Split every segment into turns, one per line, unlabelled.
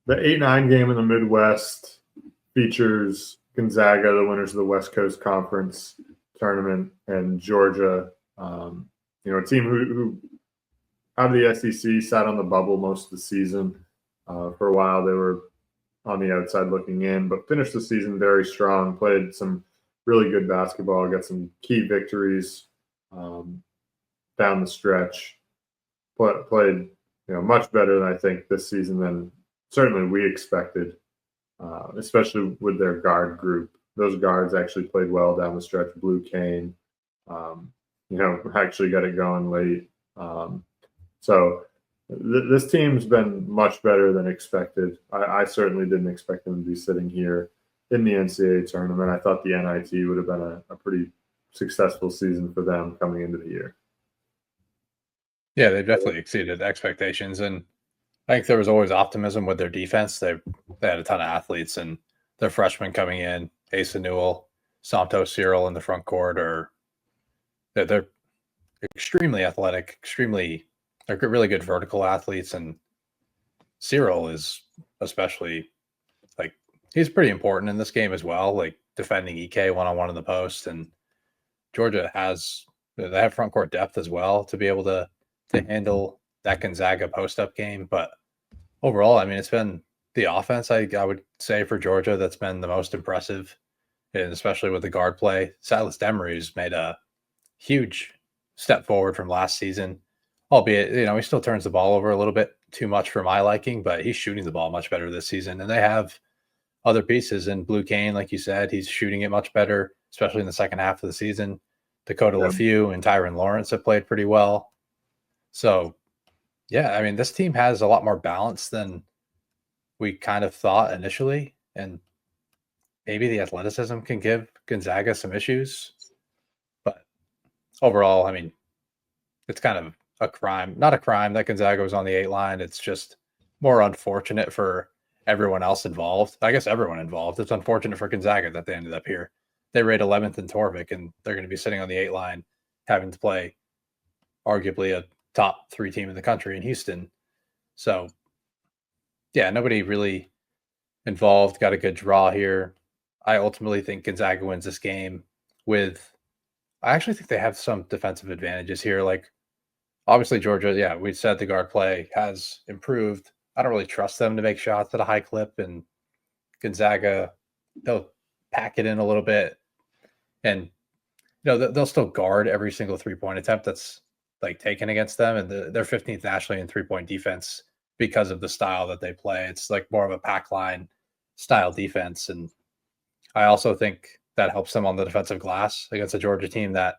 The 8-9 game in the Midwest features Gonzaga, the winners of the West Coast Conference tournament, and Georgia, a team who out of the SEC sat on the bubble most of the season. For a while, they were on the outside looking in, but finished the season very strong, played some really good basketball, got some key victories down the stretch, played much better than I think this season than certainly we expected, especially with their guard group. Those guards actually played well down the stretch. Blue Kane, actually got it going late. This team's been much better than expected. I certainly didn't expect them to be sitting here in the NCAA tournament. I thought the NIT would have been a pretty successful season for them coming into the year.
Yeah, they've definitely exceeded expectations, and I think there was always optimism with their defense. They had a ton of athletes, and their freshmen coming in, Asa Newell, Santos Cyril in the front court, they're extremely athletic, they're really good vertical athletes, and Cyril is especially he's pretty important in this game as well, like defending EK one-on-one in the post. And Georgia they have front court depth as well to be able to handle that Gonzaga post-up game. But overall, I mean, it's been the offense, I would say, for Georgia that's been the most impressive, and especially with the guard play. Silas Demery's made a huge step forward from last season, albeit, he still turns the ball over a little bit too much for my liking, but he's shooting the ball much better this season. And they have other pieces in Blue Kane, like you said, he's shooting it much better, especially in the second half of the season. Dakota LeFew and Tyron Lawrence have played pretty well. So, yeah, I mean, this team has a lot more balance than we kind of thought initially. And maybe the athleticism can give Gonzaga some issues. But overall, I mean, it's kind of not a crime that Gonzaga was on the 8 line. It's just more unfortunate for everyone else involved. I guess everyone involved. It's unfortunate for Gonzaga that they ended up here. They rate 11th in Torvik, and they're going to be sitting on the 8 line, having to play arguably a top 3 team in the country in Houston. So, yeah, nobody really involved. Got a good draw here. I ultimately think Gonzaga wins this game I actually think they have some defensive advantages here. Like, obviously, Georgia, yeah, we said the guard play has improved. I don't really trust them to make shots at a high clip, and Gonzaga, they'll pack it in a little bit, and they'll still guard every single 3-point attempt that's taken against them, and they're 15th nationally in 3-point defense because of the style that they play. It's more of a pack line style defense, and I also think that helps them on the defensive glass against a Georgia team that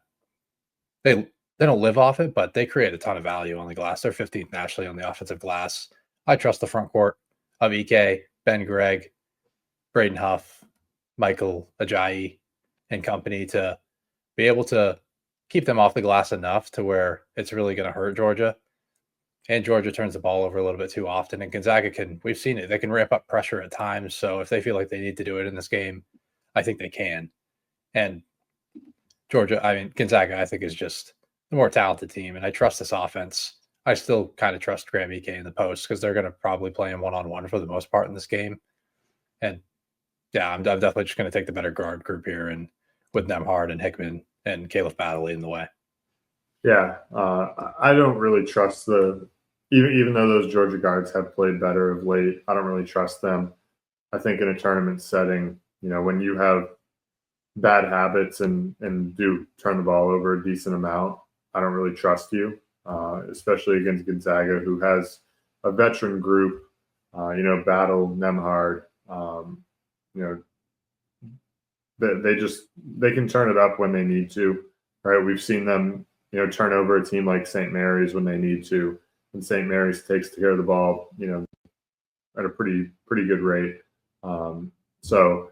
they don't live off it, but they create a ton of value on the glass. They're 15th nationally on the offensive glass. I trust the front court of EK, Ben Gregg, Braden Huff, Michael Ajayi, and company to be able to keep them off the glass enough to where it's really going to hurt Georgia. And Georgia turns the ball over a little bit too often. And Gonzaga we've seen it, they can ramp up pressure at times. So if they feel like they need to do it in this game, I think they can. And Gonzaga, I think, is just the more talented team. And I trust this offense. I still kind of trust Graham EK in the post because they're going to probably play him one-on-one for the most part in this game. And yeah, I'm definitely just going to take the better guard group here, and with Nemhard and Hickman and Caleb Battle leading the way.
Yeah, I don't really trust even though those Georgia guards have played better of late, I don't really trust them. I think in a tournament setting, when you have bad habits and do turn the ball over a decent amount, I don't really trust you. Especially against Gonzaga, who has a veteran group, Battle, Nemhard, they can turn it up when they need to, right? We've seen them, turn over a team like St. Mary's when they need to, and St. Mary's takes care of the ball, at a pretty good rate. So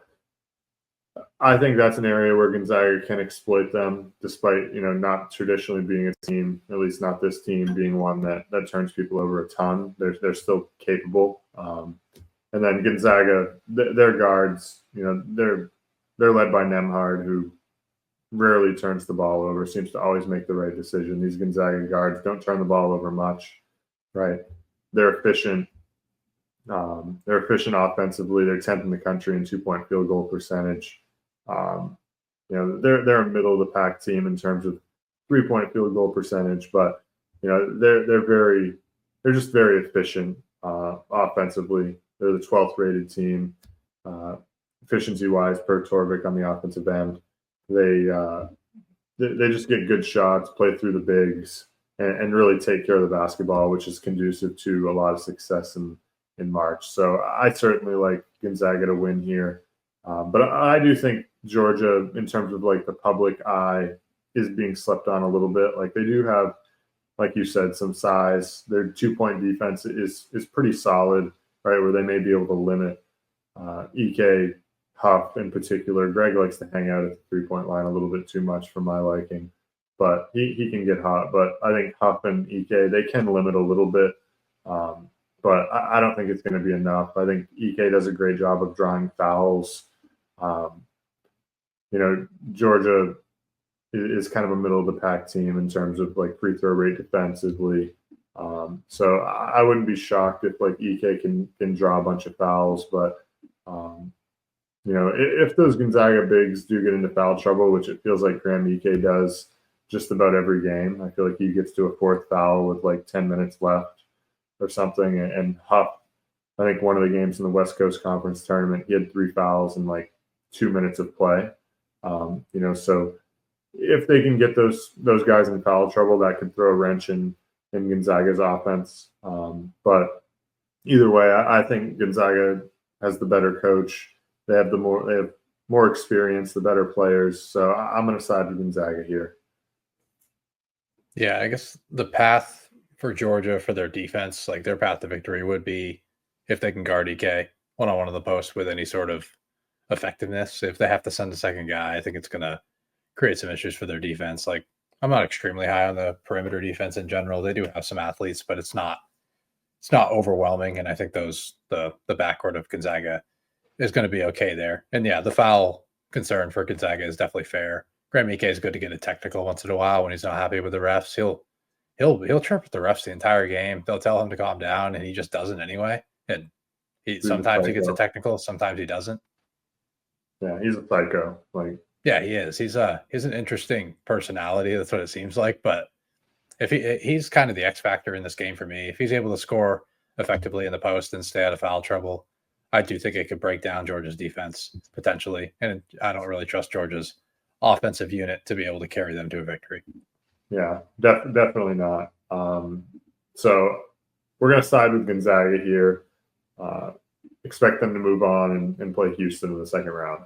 I think that's an area where Gonzaga can exploit them, despite not traditionally being a team, at least not this team being one that turns people over a ton. They're still capable. And then Gonzaga, their guards, they're led by Nemhard, who rarely turns the ball over, seems to always make the right decision. These Gonzaga guards don't turn the ball over much, right? They're efficient. They're efficient offensively. They're 10th in the country in 2-point field goal percentage. They're a middle of the pack team in terms of 3-point field goal percentage, but they're just very efficient offensively. They're the 12th rated team efficiency wise per Torvik on the offensive end. They just get good shots, play through the bigs, and really take care of the basketball, which is conducive to a lot of success in March. So I certainly like Gonzaga to win here. But I do think Georgia, in terms of like the public eye, is being slept on a little bit. Like they do have, like you said, some size. Their 2-point defense is pretty solid, right? Where they may be able to limit EK Huff in particular. Greg likes to hang out at the 3-point line a little bit too much for my liking, but he can get hot. But I think Huff and EK, they can limit a little bit. But I don't think it's going to be enough. I think EK does a great job of drawing fouls. Georgia is kind of a middle of the pack team in terms of like free throw rate defensively. So I wouldn't be shocked if like EK can draw a bunch of fouls, but if those Gonzaga bigs do get into foul trouble, which it feels like Graham EK does just about every game, I feel like he gets to a fourth foul with like 10 minutes left or something. And Huff, I think one of the games in the West Coast Conference tournament, he had 3 fouls in like 2 minutes of play. So if they can get those guys in foul trouble, that could throw a wrench in Gonzaga's offense. But either way, I think Gonzaga has the better coach. They have more experience, the better players. So I'm going to side with Gonzaga here.
Yeah, I guess the path for Georgia for their defense, like their path to victory, would be if they can guard EK one-on-one on the post with any sort of effectiveness. If they have to send a second guy, I think it's going to create some issues for their defense. Like I'm not extremely high on the perimeter defense in general. They do have some athletes, but it's not overwhelming. And I think the backcourt of Gonzaga is going to be okay there. And yeah, the foul concern for Gonzaga is definitely fair. Graham EK is good to get a technical once in a while when he's not happy with the refs. He'll chirp with the refs the entire game. They'll tell him to calm down, and he just doesn't anyway. And sometimes he gets a technical, sometimes he doesn't.
Yeah, he's a psycho.
Yeah, he is. He's an interesting personality. That's what it seems like. But if he's kind of the X factor in this game for me. If he's able to score effectively in the post and stay out of foul trouble, I do think it could break down Georgia's defense potentially. And I don't really trust Georgia's offensive unit to be able to carry them to a victory.
Yeah, definitely not. So we're going to side with Gonzaga here. Expect them to move on and play Houston in the second round.